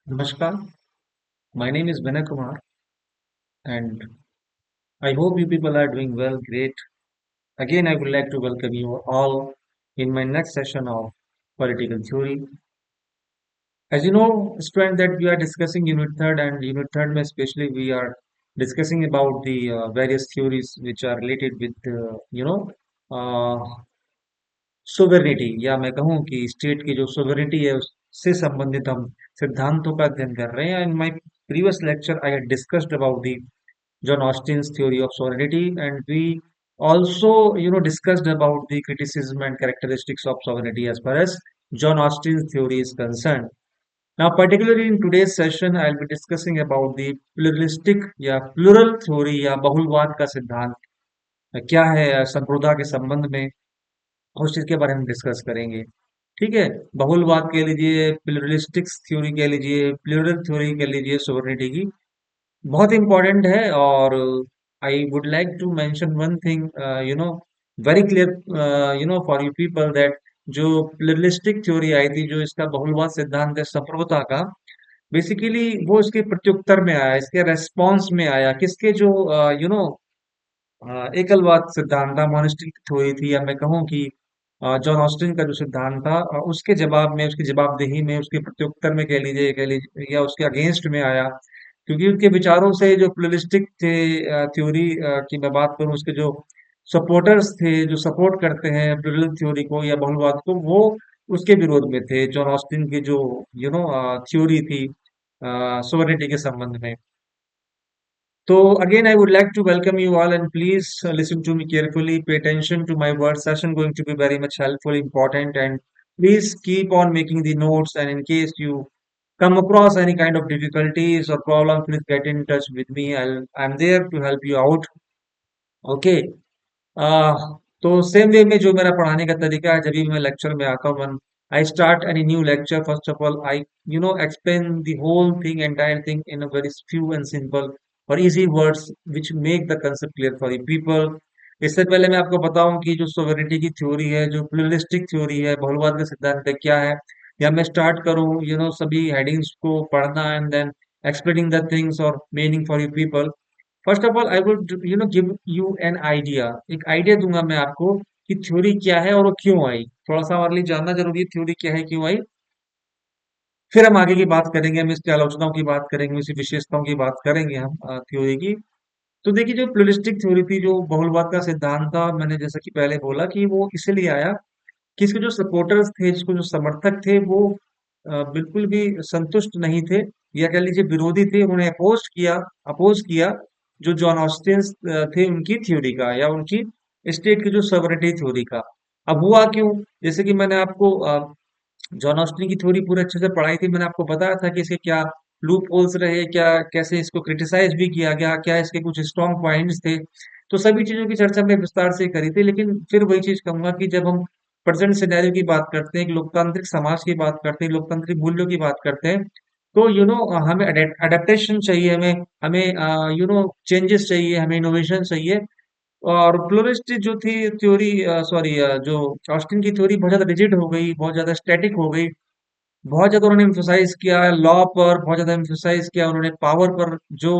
Namaskar, my name is Vinay Kumar, and I hope you people are doing well, great. Again, I would like to welcome you all in my next session of political theory. As you know, student, that we are discussing Unit 3rd, and Unit 3rd, में especially we are discussing about the various theories which are related with, uh, सोवेरिटी या मैं कहूँ कि state की जो सोवेरिटी है उससे संबंधित हम सिद्धांतों का अध्ययन कर रहे हैं in my previous lecture I had discussed about the John Austin's theory of sovereignty, and we also, discussed about the criticism and characteristics of sovereignty as far as John Austin's theory is concerned. Now, particularly in today's session, I'll be discussing about the pluralistic या plural theory या बहुलवाद का सिद्धांत क्या है संप्रदाय के संबंध में उस चीज के बारे में डिस्कस करेंगे। ठीक है, बहुलवाद कह लीजिए, प्लुरलिस्टिक थ्योरी कह लीजिए, प्लूरल थ्योरी कह लीजिए, सोवरेनिटी की बहुत इंपॉर्टेंट है। और I would like to mention one thing, you know very clear, for you people that जो प्लुरलिस्टिक थ्योरी आई थी, जो इसका बहुलवाद सिद्धांत है संप्रभुता का, बेसिकली वो इसके प्रत्युत्तर में आया, इसके रेस्पॉन्स में आया किसके, जो एकलवाद सिद्धांत था, मोनिस्टिक थ्योरी थी, या मैं कहूँ कि जॉन ऑस्टिन का जो सिद्धांत था, उसके जवाब में, उसकी जवाबदेही में, उसके प्रत्युत्तर में कह लीजिए या उसके अगेंस्ट में आया। क्योंकि उनके विचारों से जो प्लुरलिस्टिक थे थ्योरी की मैं बात करूं, उसके जो सपोर्टर्स थे, जो सपोर्ट करते हैं प्लुरल थ्योरी को या बहुलवाद को, वो उसके विरोध में थे। जॉन ऑस्टिन की जो थ्योरी थी सोवरेनिटी के संबंध में। So again, I would like to welcome you all, and please listen to me carefully. Pay attention to my words. Session going to be very much helpful, important, and please keep on making the notes. And in case you come across any kind of difficulties or problem, please get in touch with me. I'm there to help you out. Okay. Uh, तो same way में जो मेरा पढ़ाने का तरीका है, जब भी मैं लेक्चर में आता हूँ, I start any new lecture, first of all I explain the whole thing, entire thing in a very few and simple और easy words which make the concept clear for the people. इससे पहले मैं आपको बताऊं कि जो सोवेरिटी की theory है, जो प्लुरलिस्टिक थ्योरी है, बहुलवाद का सिद्धांत है, क्या है, या मैं स्टार्ट करूं सभी हेडिंग्स को पढ़ना and then explaining the things और meaning for you people. First of all I would give you an idea, एक आइडिया दूंगा मैं आपको कि थ्योरी क्या है और वो क्यों आई। थोड़ा सा हमारे लिए जानना जरूरी है थ्योरी क्या है, क्यों आई। फिर हम आगे की बात करेंगे, हम इसकी आलोचनाओं की बात करेंगे, इसकी विशेषताओं की बात करेंगे हम थ्योरी की। तो देखिए, जो प्लुरलिस्टिक थ्योरी थी, जो बहुलवाद का सिद्धांत था, मैंने जैसा कि पहले बोला कि वो इसलिए आया कि इसके जो सपोर्टर्स थे, जिसको जो समर्थक थे, वो बिल्कुल भी संतुष्ट नहीं थे, या कह लीजिए विरोधी थे। उन्होंने अपोज किया जो जॉन ऑस्टिन थे उनकी थ्योरी का, या उनकी स्टेट की जो सॉवरेनिटी थ्योरी का। अब हुआ क्यों? जैसे कि मैंने आपको जॉन ऑस्टिन की थ्योरी पूरे अच्छे से पढ़ाई थी, मैंने आपको बताया था कि इसके क्या लूप होल्स रहे, क्या कैसे इसको क्रिटिसाइज भी किया गया, क्या इसके कुछ स्ट्रॉन्ग पॉइंट्स थे। तो सभी चीजों की चर्चा हमने विस्तार से करी थी। लेकिन फिर वही चीज कहूंगा कि जब हम प्रेजेंट सिनेरियो की बात करते हैं, एक लोकतांत्रिक समाज की बात करते हैं, लोकतांत्रिक मूल्यों की बात करते हैं, तो हमें अडेप्टेशन चाहिए, हमें हमें चेंजेस चाहिए, हमें इनोवेशन चाहिए। और प्लुरिस्ट जो थी थ्योरी, सॉरी, जो ऑस्टिन की थ्योरी बहुत ज्यादा रिजिड हो गई, बहुत ज्यादा स्टैटिक हो गई। बहुत ज्यादा उन्होंने एम्फोसाइज किया लॉ पर, बहुत ज्यादा एम्फोसाइज किया उन्होंने पावर पर। जो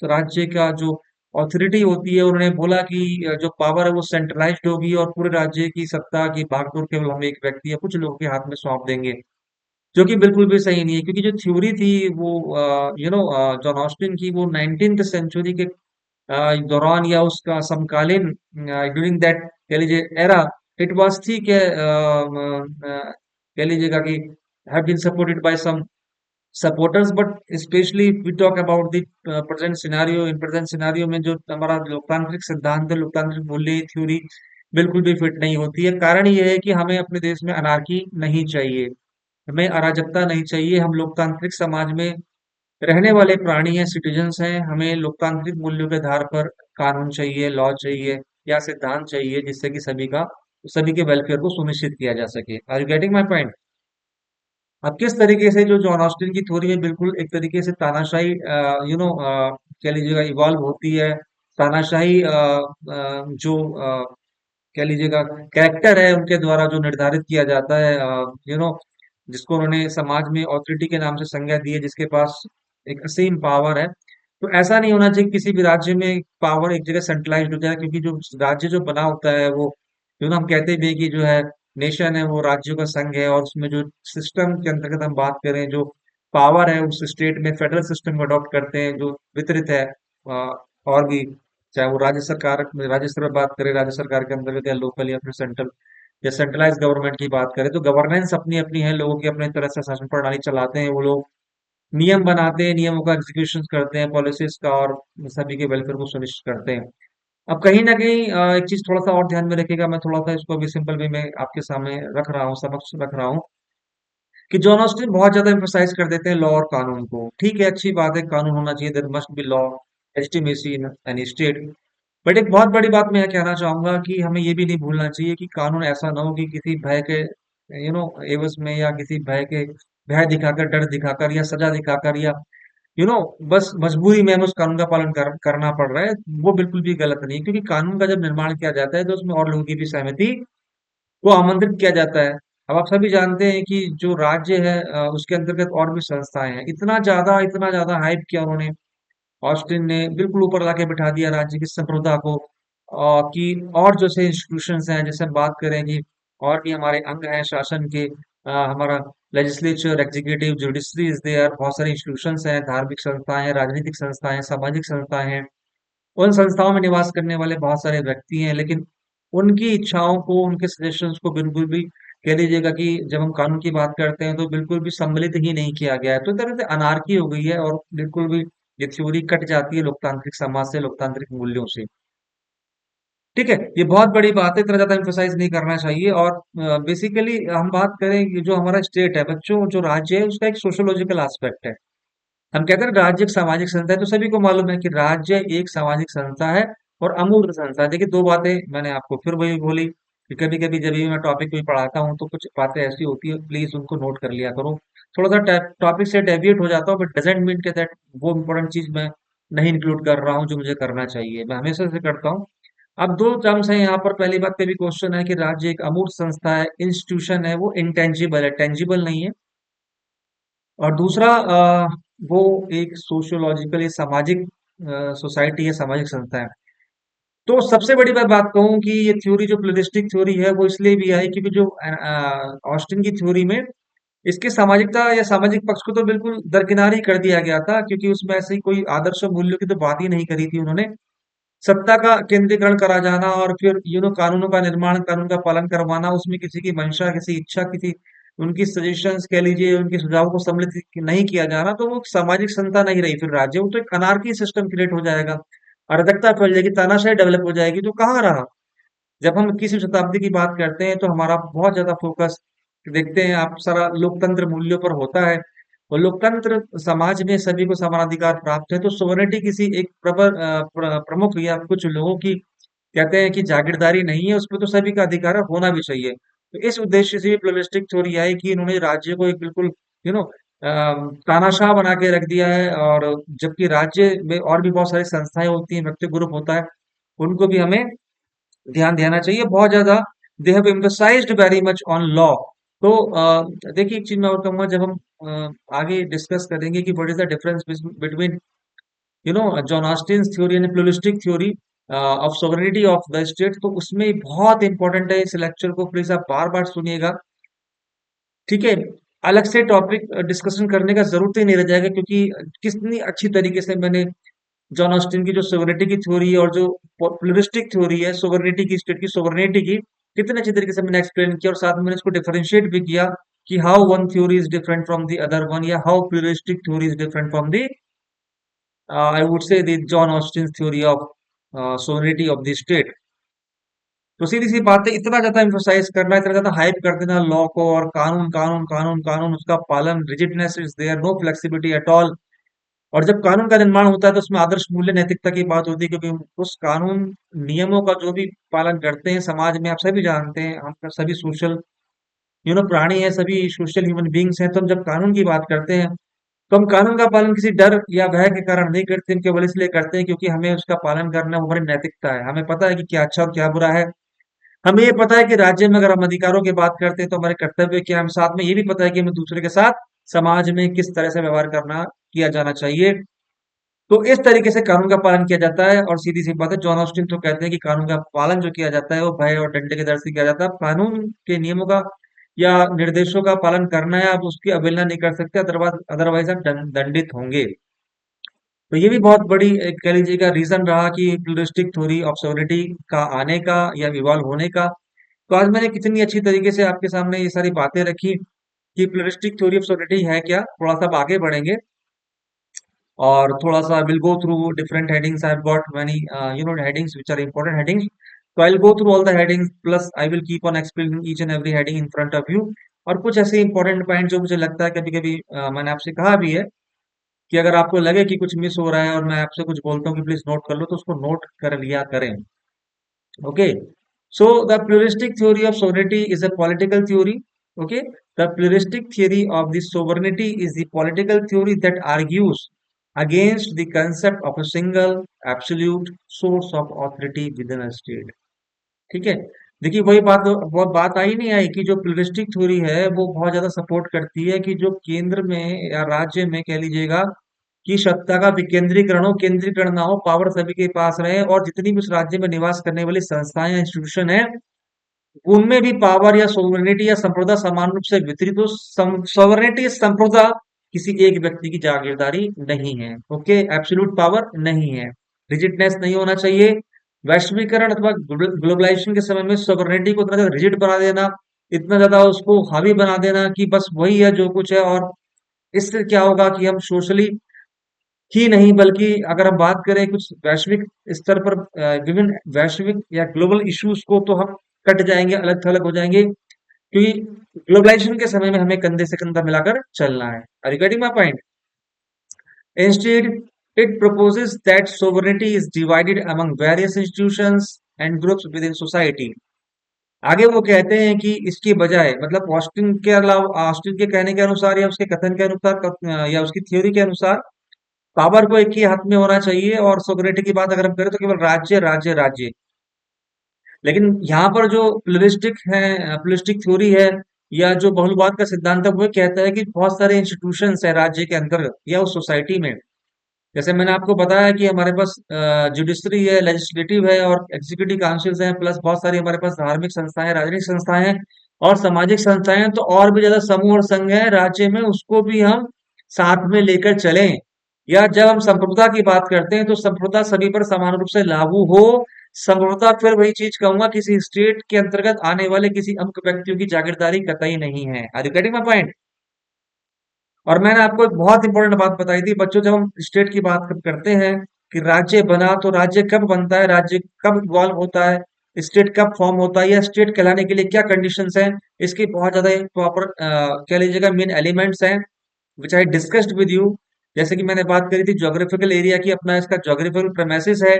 राज्य का जो ऑथोरिटी होती है, उन्होंने बोला कि जो पावर है वो सेंट्रलाइज्ड होगी और पूरे राज्य की सत्ता की भागदौड़ केवल हम एक व्यक्ति या कुछ लोगों के हाथ में सौंप देंगे, जो कि बिल्कुल भी सही नहीं है। क्योंकि जो थ्योरी थी वो जॉन ऑस्टिन की, वो 19th सेंचुरी के दौरान या उसका समकालीन, ड्यूरिंग दैट कह लीजिए एरा, इट वाज ठीक है, कह लीजिएगा कि have been supported by some supporters, but especially if we talk about the present scenario, in present scenario में जो हमारा लोकतांत्रिक सिद्धांत है, लोकतांत्रिक मूल्य थ्योरी बिल्कुल भी फिट नहीं होती है। कारण ये है कि हमें अपने देश में अनार्की नहीं चाहिए, हमें अराजकता नहीं चाहिए। हम लोकतांत्रिक समाज में रहने वाले प्राणी हैं, सिटीजन्स हैं। हमें लोकतांत्रिक मूल्यों के आधार पर कानून चाहिए, लॉ चाहिए, या सिद्धांत चाहिए, जिससे कि सभी के वेलफेयर को सुनिश्चित किया जा सके। Are you getting my point? अब किस तरीके से जो जॉन ऑस्टिन की थ्योरी में बिल्कुल एक तरीके से तानाशाही कह लीजिएगा इवॉल्व होती है। तानाशाही जो कह लीजिएगा कैरेक्टर है उनके द्वारा जो निर्धारित किया जाता है, जिसको उन्होंने समाज में ऑथोरिटी के नाम से संज्ञा दी है, जिसके पास एक असीम पावर है। तो ऐसा नहीं होना चाहिए किसी भी राज्य में पावर एक जगह सेंट्रलाइज्ड हो जाए, क्योंकि जो राज्य जो बना होता है वो, जो ना हम कहते भी हैं कि जो है नेशन है वो राज्यों का संघ है, और उसमें जो सिस्टम के अंतर्गत हम बात करें, जो पावर है उस स्टेट में फेडरल सिस्टम को अडॉप्ट करते हैं जो वितरित है। और भी, चाहे वो राज्य स्तर पर बात करें, राज्य सरकार के अंतर्गत या लोकल या फिर सेंट्रल या सेंट्रलाइज गवर्नमेंट की बात करें, तो गवर्नेंस अपनी अपनी है, लोगों की अपने तरह से शासन प्रणाली चलाते हैं वो लोग, नियम बनाते हैं, नियमों का एग्जीक्यूशन करते हैं, पॉलिसीज का, और सभी के वेलफेयर को सुनिश्चित करते हैं। अब कहीं ना कहीं एक चीज थोड़ा सा और ध्यान में रखिएगा, मैं थोड़ा सा इसको भी सिंपल वे में आपके सामने रख रहा हूँ, समक्ष रख रहा हूँ, कि जॉन ऑस्टिन बहुत ज्यादा एम्फोसाइज कर देते हैं लॉ और कानून को। ठीक है, अच्छी बात है, कानून होना चाहिए, there must be law legitimacy in any state. But एक बहुत बड़ी बात मैं यह कहना चाहूंगा कि हमें ये भी नहीं भूलना चाहिए कि कानून ऐसा ना हो कि किसी भय के एवज में, या किसी भय दिखाकर, डर दिखाकर, या सजा दिखाकर, या यू नो बस मजबूरी में हमें उस कानून का पालन करना पड़ रहा है। वो बिल्कुल भी गलत नहीं है, क्योंकि कानून का जब निर्माण किया जाता है तो उसमें और लोगों की भी सहमति को आमंत्रित किया जाता है। अब आप सभी जानते हैं कि जो राज्य है उसके अंतर्गत और भी संस्थाएं हैं। इतना ज्यादा हाइप किया उन्होंने, ऑस्टिन ने बिल्कुल ऊपर लाके बिठा दिया राज्य की संप्रभुता को, कि और जैसे इंस्टीट्यूशंस हैं, जैसे हम बात करें कि और भी हमारे अंग हैं शासन के, हमारा legislature, executive, judiciary is there, बहुत सारे इंस्टीट्यूशंस हैं, धार्मिक संस्थाएं हैं, राजनीतिक संस्थाएं हैं, सामाजिक संस्थाएं हैं। उन संस्थाओं में निवास करने वाले बहुत सारे व्यक्ति हैं, लेकिन उनकी इच्छाओं को, उनके सजेशंस को बिल्कुल भी, कह लीजिएगा कि जब हम कानून की बात करते हैं तो बिल्कुल भी सम्मिलित ही नहीं किया गया है। तो इस तरह से अनारकी हो गई है, और बिल्कुल भी ये थ्योरी कट जाती है लोकतांत्रिक समाज से, लोकतांत्रिक मूल्यों से। ठीक है, ये बहुत बड़ी बात है, इतना ज्यादा एम्फोसाइज नहीं करना चाहिए। और बेसिकली हम बात करें कि जो हमारा स्टेट है बच्चों, जो राज्य है उसका एक सोशोलॉजिकल एस्पेक्ट है। हम कहते हैं ना, राज्य एक सामाजिक संस्था है, तो सभी को मालूम है कि राज्य एक सामाजिक संस्था है और अमूर्त संस्था है। देखिए, दो बातें मैंने आपको फिर वही बोली कि कभी कभी जब भी मैं टॉपिक कोई पढ़ाता हूँ तो कुछ बातें ऐसी होती है, प्लीज उनको नोट कर लिया करो। थोड़ा सा टॉपिक से डेविएट हो जाता हूँ, बट डजेंट मीन के दैट वो इम्पोर्टेंट चीज मैं नहीं इंक्लूड कर रहा हूँ जो मुझे करना चाहिए, मैं हमेशा से करता हूँ। अब दो टर्म्स हैं यहाँ पर। पहली बात पे भी क्वेश्चन है कि राज्य एक अमूर्त संस्था है, इंस्टीट्यूशन है, वो इंटेंजिबल है, टेंजिबल नहीं है। और दूसरा, वो एक सोशियोलॉजिकली सामाजिक सोसाइटी है, सामाजिक संस्था है। तो सबसे बड़ी मैं बात कहूँ कि ये थ्योरी, जो प्लूरिस्टिक थ्योरी है, वो इसलिए भी आई क्योंकि जो ऑस्टिन की थ्योरी में इसके सामाजिकता या सामाजिक पक्ष को तो बिल्कुल दरकिनार ही कर दिया गया था, क्योंकि उसमें ऐसी कोई आदर्श और मूल्यों की तो बात ही नहीं करी थी उन्होंने। सत्ता का केंद्रीकरण करा जाना, और फिर कानूनों का निर्माण, कानून का पालन करवाना, उसमें किसी की मंशा, किसी इच्छा, किसी उनकी सजेशंस कह लीजिए, उनके सुझाव को सम्मिलित नहीं किया जाना, तो वो सामाजिक संस्था नहीं रही फिर राज्य, वो तो एक अनार्की सिस्टम क्रिएट हो जाएगा, अराजकता फैल जाएगी, तानाशाही डेवलप हो जाएगी। तो कहाँ रहा? जब हम 21वीं शताब्दी की बात करते हैं तो हमारा बहुत ज्यादा फोकस, देखते हैं आप, सारा लोकतंत्र मूल्यों पर होता है। और लोकतंत्र समाज में सभी को समानाधिकार प्राप्त है, तो सोवरेनिटी किसी एक प्रमुख या कुछ लोगों की, कहते हैं कि जागीरदारी नहीं है, उसमें तो सभी का अधिकार है, होना भी चाहिए। तो इस उद्देश्य से भी प्लुरलिस्टिक थ्योरी आई कि इन्होंने राज्य को एक बिल्कुल यू नो तानाशाह बना के रख दिया है, और जबकि राज्य में और भी बहुत सारी संस्थाएं होती हैं, व्यक्ति ग्रुप होता है, उनको भी हमें ध्यान देना चाहिए बहुत ज्यादा। They have emphasized very much on law. तो देखिए, एक चीज मैं और कहूंगा, जब हम आगे डिस्कस करेंगे कि what is the difference between John Austin's theory and pluralistic theory of sovereignty of the state, तो उसमें बहुत इंपॉर्टेंट है। इस लेक्चर को प्लीज आप बार बार सुनिएगा, ठीक है? अलग से टॉपिक डिस्कशन करने का जरूरत ही नहीं रह जाएगा, क्योंकि कितनी अच्छी तरीके से मैंने जॉन ऑस्टिन की जो सोवरेनिटी की थ्योरी है और जो प्लूरिस्टिक थ्योरी है सोवरेनिटी की, स्टेट की सोवरेनिटी की, कितने अच्छी तरीके से मैंने एक्सप्लेन किया, और साथ में मैंने इसको डिफरेंशिएट भी किया कि how one theory is different from the other one, या how pluralistic theory is different from the, I would say, the John Austin theory of sovereignty of the state. तो सीधी सी बात है, इतना ज्यादा एम्फोसाइज करना, इतना ज्यादा हाइप कर देना लॉ को, और कानून कानून कानून कानून, उसका पालन, rigidness is there, no flexibility at all. और जब कानून का निर्माण होता है तो उसमें आदर्श मूल्य, नैतिकता की बात होती है, क्योंकि उस कानून नियमों का जो भी पालन करते हैं समाज में, आप सभी जानते हैं, हम सभी सोशल प्राणी हैं, सभी सोशल ह्यूमन बींग्स हैं। तो हम जब कानून की बात करते हैं तो हम कानून का पालन किसी डर या भय के कारण नहीं करते, हम केवल इसलिए करते हैं क्योंकि हमें उसका पालन करना, वो हमारी नैतिकता है, हमें पता है कि क्या अच्छा और क्या बुरा है। हमें ये पता है कि राज्य में अगर हम अधिकारों की बात करते हैं तो हमारे कर्तव्य क्या है, हम साथ में ये भी पता है कि हमें दूसरे के साथ समाज में किस तरह से व्यवहार करना किया जाना चाहिए। तो इस तरीके से कानून का पालन किया जाता है, और सीधी सी बात है, जॉन ऑस्टिन तो कहते हैं कि कानून का पालन जो किया जाता है वो भय और डंडे के दर से किया जाता है। कानून के नियमों का या निर्देशों का पालन करना है, आप उसकी अवहेलना नहीं कर सकते, अदरवाइज अदरवाइज आप दंडित होंगे। तो ये भी बहुत बड़ी एक कह लीजिए का रीजन रहा कि प्लूरिस्टिक थ्योरी ऑफ सोवरेनिटी का आने का या इवॉल्व होने का। तो आज मैंने कितनी अच्छी तरीके से आपके सामने ये सारी बातें रखी कि प्लूरिस्टिक थ्योरी ऑफ सोवरेनिटी है क्या। थोड़ा सा अब आगे बढ़ेंगे और थोड़ा सा will go through different headings. I have got many headings which are important headings, so I'll go through all the headings plus I will keep on explaining each and every heading in front of you। और कुछ ऐसे important point जो मुझे लगता है कभी कभी मैंने आपसे कहा भी है कि अगर आपको लगे कि कुछ मिस हो रहा है और मैं आपसे कुछ बोलता हूँ कि प्लीज नोट कर लो, तो उसको नोट कर लिया करें। Okay, so the pluralistic theory of sovereignty is a political theory. Okay, the pluralistic theory of the sovereignty is the political theory that argues against the concept of a single absolute source of authority within a state। ठीक है, देखिए वही बात, बहुत बात आई नहीं आई कि जो प्लूरिस्टिक थ्योरी है वो बहुत ज्यादा सपोर्ट करती है कि जो केंद्र में या राज्य में कह लीजिएगा कि सत्ता का विकेंद्रीकरण हो, केंद्रीकरण ना हो, पावर सभी के पास रहे, और जितनी भी उस राज्य में निवास करने वाली संस्थाएं या इंस्टीट्यूशन है उनमें भी पावर या सोवरेनिटी या संप्रभुता समान रूप से वितरित हो। सोवरेनिटी संप्रभुता किसी एक व्यक्ति की जागीरदारी नहीं है। ओके, एब्सोल्यूट पावर नहीं है, रिजिडनेस नहीं होना चाहिए। वैश्वीकरण अथवा ग्लोबलाइजेशन के समय में सोवरेनिटी को इतना ज्यादा रिजिड बना देना, इतना ज्यादा उसको हावी बना देना कि बस वही है जो कुछ है, और इससे क्या होगा कि हम सोशली ही नहीं बल्कि अगर हम बात करें कुछ वैश्विक स्तर पर विभिन्न वैश्विक या ग्लोबल इश्यूज को, तो हम कट जाएंगे, अलग थलग हो जाएंगे, क्योंकि ग्लोबलाइजेशन के समय में हमें कंधे से कंधा मिलाकर चलना है। Are you getting my point? Instead, it proposes that sovereignty is divided among various institutions and groups within society। आगे वो कहते हैं कि इसके बजाय, मतलब ऑस्टिन के अलावा, ऑस्टिन के कहने के अनुसार या उसके कथन के अनुसार या उसकी थ्योरी के अनुसार पावर को एक ही हाथ में होना चाहिए, और सोवरेनिटी की बात अगर हम करें तो केवल राज्य राज्य राज्य। लेकिन यहाँ पर जो प्लूरिस्टिक है, प्लूरिस्टिक थ्योरी है या जो बहुलवाद का सिद्धांत है, वो कहता है कि बहुत सारे इंस्टीट्यूशंस है राज्य के अंतर्गत या उस सोसाइटी में। जैसे मैंने आपको बताया कि हमारे पास जुडिशरी है, लेजिस्लेटिव है और एग्जीक्यूटिव काउंसिल्स हैं, प्लस बहुत सारी हमारे पास धार्मिक संस्थाएं, राजनीतिक संस्थाएं हैं और सामाजिक संस्थाएं हैं। तो और भी ज्यादा समूह और संघ है राज्य में, उसको भी हम साथ में लेकर चलें। या जब हम संप्रभुता की बात करते हैं तो संप्रभुता सभी पर समान रूप से लागू हो। संप्रभुता फिर वही चीज कहूंगा, किसी स्टेट के अंतर्गत आने वाले किसी अमुक व्यक्तियों की जागीरदारी कतई नहीं है। Are you getting my point? और मैंने आपको एक बहुत इंपॉर्टेंट बात बताई थी बच्चों, जब हम स्टेट की बात करते हैं कि राज्य बना, तो राज्य कब बनता है, राज्य कब इवॉल्व होता है, स्टेट कब फॉर्म होता है, या स्टेट कहलाने के लिए क्या कंडीशंस हैं, इसकी बहुत ज्यादा प्रॉपर कह लीजिएगा मेन एलिमेंट्स हैं विच आई डिस्कस्ड विद यू। जैसे कि मैंने बात करी थी ज्योग्राफिकल एरिया की, अपना इसका ज्योग्राफिकल प्रेमिसेस है,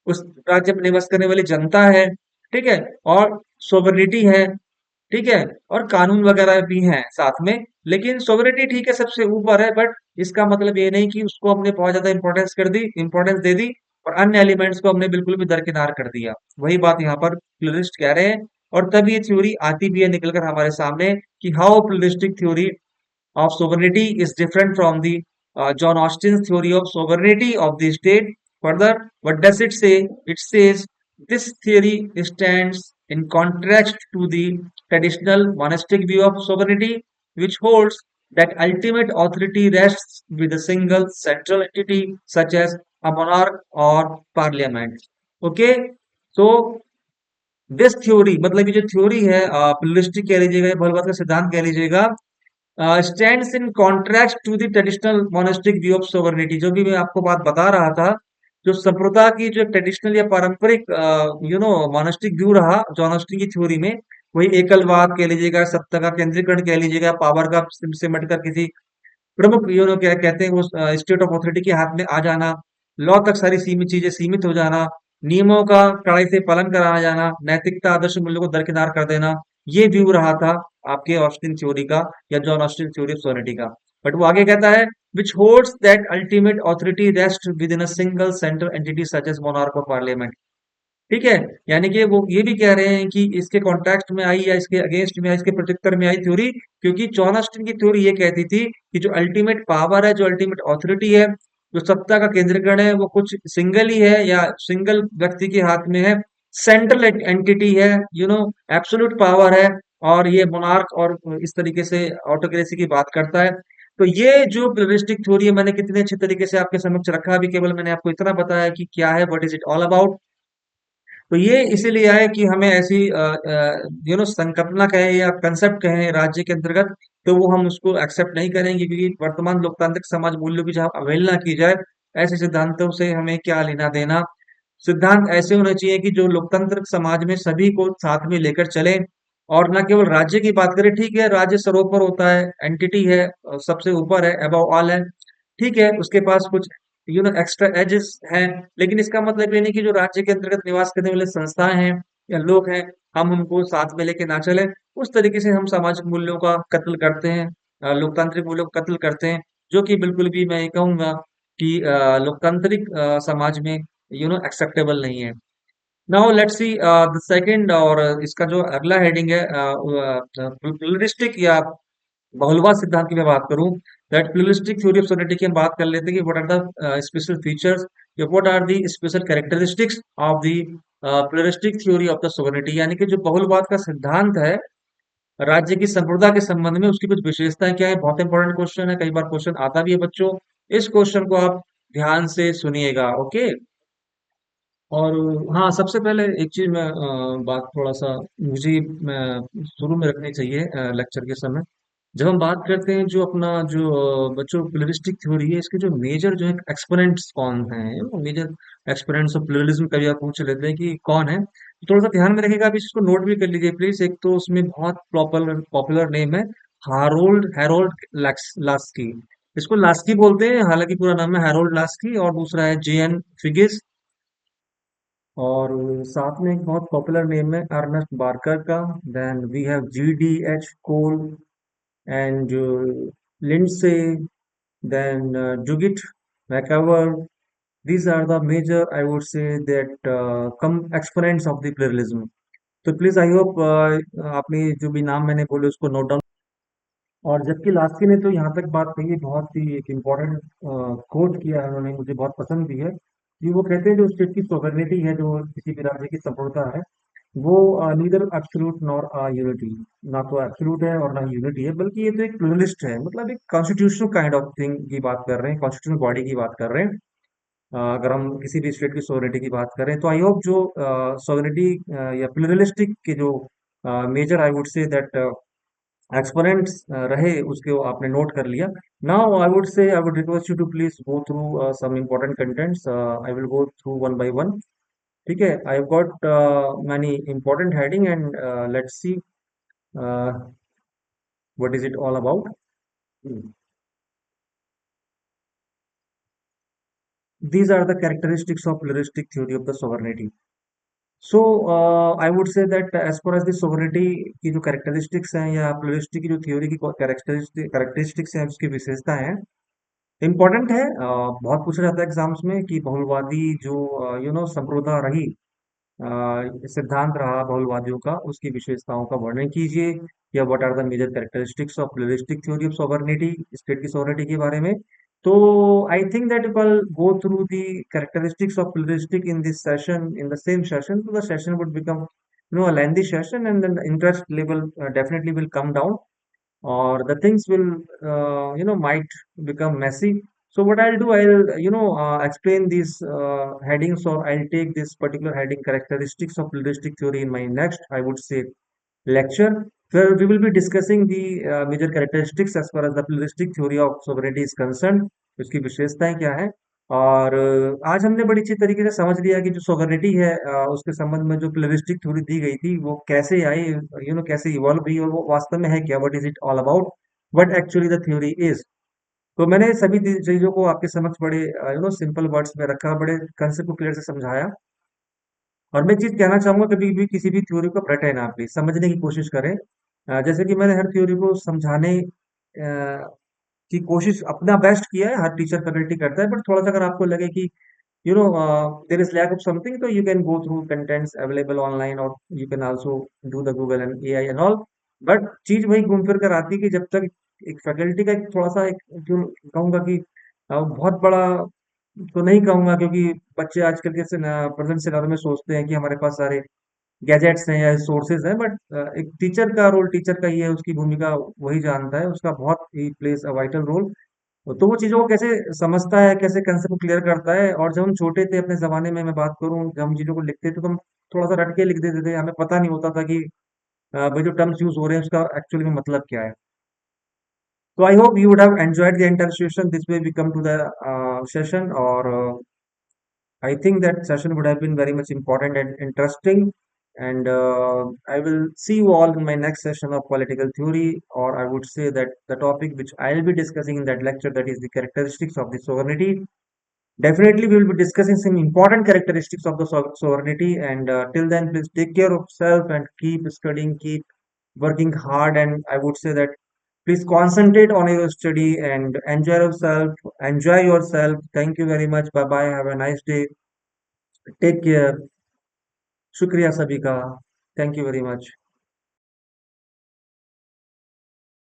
उस राज्य में निवास करने वाली जनता है, ठीक है, और सोवरेनिटी है, ठीक है, और कानून वगैरह भी हैं साथ में। लेकिन सोवरेनिटी ठीक है सबसे ऊपर है, बट इसका मतलब ये नहीं कि उसको हमने बहुत ज्यादा इंपॉर्टेंस दे दी और अन्य एलिमेंट्स को हमने बिल्कुल भी दरकिनार कर दिया। वही बात यहाँ पर प्लूरिस्ट कह रहे हैं, और तब ये थ्योरी आती भी है निकलकर हमारे सामने कि how pluralistic theory of sovereignty is different from the John Austin's theory of sovereignty of the state. Further, what does it say? It says this theory stands in contrast to the traditional monastic view of sovereignty, which holds that ultimate authority rests with a single central entity, such as a monarch or parliament. Okay, so this theory, मतलब ये जो theory है pluralistic कह लीजिएगा या बहुलवाद का सिद्धांत कह लीजिएगा, stands in contrast to the traditional monistic view of sovereignty. जो भी मैं आपको बात बता रहा था, जो संप्रदाय की जो ट्रेडिशनल या पारंपरिक मोनेस्टिक व्यू रहा जॉन ऑस्टिन की थ्योरी में, वही एकलवाद कह लीजिएगा, सत्ता का केंद्रीकरण कह लीजिएगा, पावर का सिमट कर किसी प्रमुख क्या कहते हैं वो स्टेट ऑफ अथॉरिटी के हाथ में आ जाना, लॉ तक सारी सीमित चीजें सीमित हो जाना, नियमों का कड़ाई से पालन कराया जाना, नैतिकता आदर्श मूल्यों को दरकिनार कर देना, ये व्यू रहा था आपके ऑस्टिन थ्योरी का या John Austin theory of sovereignty का। बट वो आगे कहता है which holds that ultimate authority rest within a single central entity such as monarch of parliament. ठीक है। यानी कि वो ये भी कह रहे हैं कि इसके कॉन्टेक्स्ट में आई या इसके अगेंस्ट में आई, इसके प्रोटेक्टर में आई थ्योरी, क्योंकि जॉन ऑस्टिन की थ्योरी ये कहती थी कि जो अल्टीमेट पावर है, जो अल्टीमेट ऑथोरिटी है, जो सत्ता का केंद्रीकरण है, वो कुछ सिंगल ही है या सिंगल व्यक्ति के हाथ में है। सेंट्रल एंटिटी है, एब्सोल्यूट पावर है। और ये मोनार्क और इस तरीके से ऑटोक्रेसी की बात करता है। तो ये जो प्लूरिस्टिक थ्योरी है, मैंने कितने अच्छे तरीके से आपके समक्ष रखा। अभी केवल मैंने आपको इतना बताया कि क्या है, what is it all about. तो ये इसीलिए है कि हमें ऐसी संकल्पना कहें या कंसेप्ट कहें राज्य के अंतर्गत, तो वो हम उसको एक्सेप्ट नहीं करेंगे, क्योंकि वर्तमान लोकतांत्रिक समाज मूल्यों की जहाँ अवहेलना की जाए, ऐसे सिद्धांतों से हमें क्या लेना देना। सिद्धांत ऐसे होने चाहिए कि जो लोकतांत्रिक समाज में सभी को साथ में लेकर चले, और न केवल राज्य की बात करें। ठीक है, राज्य सर्वोपर होता है, एंटिटी है, सबसे ऊपर है, अबव ऑल है। ठीक है, उसके पास कुछ एक्स्ट्रा एजेस हैं, लेकिन इसका मतलब ये नहीं कि जो राज्य के अंतर्गत निवास करने वाले संस्थाएं हैं या लोग हैं, हम उनको साथ में लेके ना चले। उस तरीके से हम सामाजिक मूल्यों का कत्ल करते हैं, लोकतांत्रिक मूल्यों का कत्ल करते हैं, जो कि बिल्कुल भी मैं ये कहूंगा कि लोकतांत्रिक समाज में एक्सेप्टेबल नहीं है। Now let's see the second, और इसका जो अगला हेडिंग है, प्लूरिस्टिक या बहुलवाद सिद्धांत की मैं बात करूं, that pluralistic theory of society की हम बात कर लेते हैं कि what are the special features या what are the special characteristics of the pluralistic theory of the sovereignty. यानी कि जो बहुलवाद का सिद्धांत है राज्य की संप्रभुता के संबंध में, उसकी कुछ विशेषताएं क्या है। बहुत इंपॉर्टेंट क्वेश्चन है, कई बार क्वेश्चन आता भी है बच्चों। इस क्वेश्चन को आप ध्यान से सुनिएगा, ओके। और हाँ, सबसे पहले एक चीज मैं बात थोड़ा सा मुझे शुरू में रखनी चाहिए लेक्चर के समय। जब हम बात करते हैं जो अपना जो बच्चों प्लुरलिस्टिक थ्योरी है, इसके जो मेजर जो है एक्सपोनेंट्स कौन हैं, मेजर एक्सपोनेंट्स ऑफ प्लुरलिज्म कभी आप पूछ लेते हैं कि कौन है, तो थोड़ा सा ध्यान में रखिएगा। आप इसको नोट भी कर लीजिए प्लीज। एक तो उसमें बहुत पॉपुलर पॉपुलर नेम है, हारोल्ड हेरोल्ड लास्की। इसको लास्की बोलते हैं, हालांकि पूरा नाम है हेरोल्ड लास्की। और दूसरा है जे एन फिगिस। और साथ में एक बहुत पॉपुलर नेम है अर्नेस्ट बार्कर का। Then we have G D H Cole and Lindsay, then Jugit McAver. These are the major, I would say, that come exponents of the pluralism. तो प्लीज आई होप आपने जो भी नाम मैंने बोले उसको नोट डाउन। और जबकि लास्की ने तो यहाँ तक बात कही है, बहुत ही एक इम्पोर्टेंट कोट किया है उन्होंने, मुझे बहुत पसंद भी है कि वो कहते हैं जो स्टेट की सोवरेनिटी है, जो किसी भी राज्य की संप्रभुता है, वो नीदर एब्सोल्यूट नॉर यूनिटी। ना तो एब्सोल्यूट है और ना यूनिटी है, बल्कि ये तो एक प्लुरलिस्ट है, मतलब एक कॉन्स्टिट्यूशनल काइंड ऑफ थिंग की बात कर रहे हैं, कॉन्स्टिट्यूशनल बॉडी की बात कर रहे हैं। अगर हम किसी भी स्टेट की सोवरेनिटी की बात करें, तो आई होप जो सोवरेनिटी या प्लुरलिस्टिक के जो major, I would say that exponents रहे, उसको आपने नोट कर लिया। Now I would say, I would request you to please go through some important contents. I will go through one by one. ठीक है, I have got many important heading and let's see what is it all about. These are the characteristics of pluralistic theory of the sovereignty. So I would say that as far as the sovereignty की जो characteristics हैं या pluralistic की जो theory की characteristics हैं, उसकी विशेषता है, इम्पोर्टेंट है। बहुत पूछा जाता है एग्जाम्स में कि बहुलवादी जो संप्रभुता रही, सिद्धांत रहा बहुलवादियों का, उसकी विशेषताओं का वर्णन कीजिए, या what are the major characteristics of pluralistic theory of sovereignty, state की सॉवरेनिटी के बारे में। तो I think that if I go through the characteristics of pluralistic in this session, in the same session, तो the session would become a lengthy session, and then the interest level definitely will come down, or the things will might become messy. So what I'll do, I'll explain these headings, or I'll take this particular heading, characteristics of pluralistic theory, in my next, I would say, lecture, where we will be discussing the major characteristics as far as the pluralistic theory of sovereignty is concerned, उसकी विशेषताएं क्या है। और आज हमने बड़ी अच्छी तरीके से समझ लिया कि जो सोवरेनिटी है, उसके संबंध में जो प्लुरलिस्टिक थ्योरी दी गई थी, वो कैसे आई, कैसे इवॉल्व हुई, और वो वास्तव में है क्या, what is it all about, what actually the theory is. तो मैंने सभी चीजों को आपके समक्ष बड़े सिंपल वर्ड्स में रखा, बड़े कंसेप्ट को क्लियर से समझाया। और मैं एक चीज कहना चाहूंगा, कभी भी किसी भी थ्योरी को रटे ना, प्लीज समझने की कोशिश करें। जैसे कि मैंने हर थ्योरी को समझाने की कोशिश, अपना बेस्ट किया है, हर टीचर फैकल्टी करता है, बट थोड़ा सा अगर आपको लगे कि there is lack of something, so you can go through contents available online, or you can also do the Google and AI and all. But चीज वही घूम फिर कर आती है कि जब तक एक फैकल्टी का एक थोड़ा सा एक क्यों कहूंगा कि बहुत बड़ा तो नहीं कहूंगा, क्योंकि बच्चे आजकल के प्रेजेंट सिनारियो में सोचते हैं कि हमारे पास सारे गैजेट्स हैं या सोर्सेज हैं, बट एक टीचर का रोल, टीचर का ही है, उसकी भूमिका वही जानता है, उसका बहुत ही प्लेस अ वाइटल रोल। तो वो चीज़ों को कैसे समझता है, कैसे कंसेप्ट को क्लियर करता है। और जब हम छोटे थे अपने ज़माने में मैं बात करूँ, जब हम चीज़ों को लिखते थे तो हम थोड़ा-सा रट के लिख देते थे। हमें पता नहीं होता था कि भाई जो टर्म्स यूज़ हो रहे हैं उसका एक्चुअली में मतलब क्या है। तो I hope you would have enjoyed the entire session. This way we come to the session, और I think that session would have been very much important and interesting. And I will see you all in my next session of political theory, or I would say that the topic which I'll be discussing in that lecture, that is the characteristics of the sovereignty. Definitely, we will be discussing some important characteristics of the sovereignty. And till then, please take care of self and keep studying, keep working hard. And I would say that please concentrate on your study and enjoy yourself. Enjoy yourself. Thank you very much. Bye bye. Have a nice day. Take care. शुक्रिया सभी का। Thank you very much.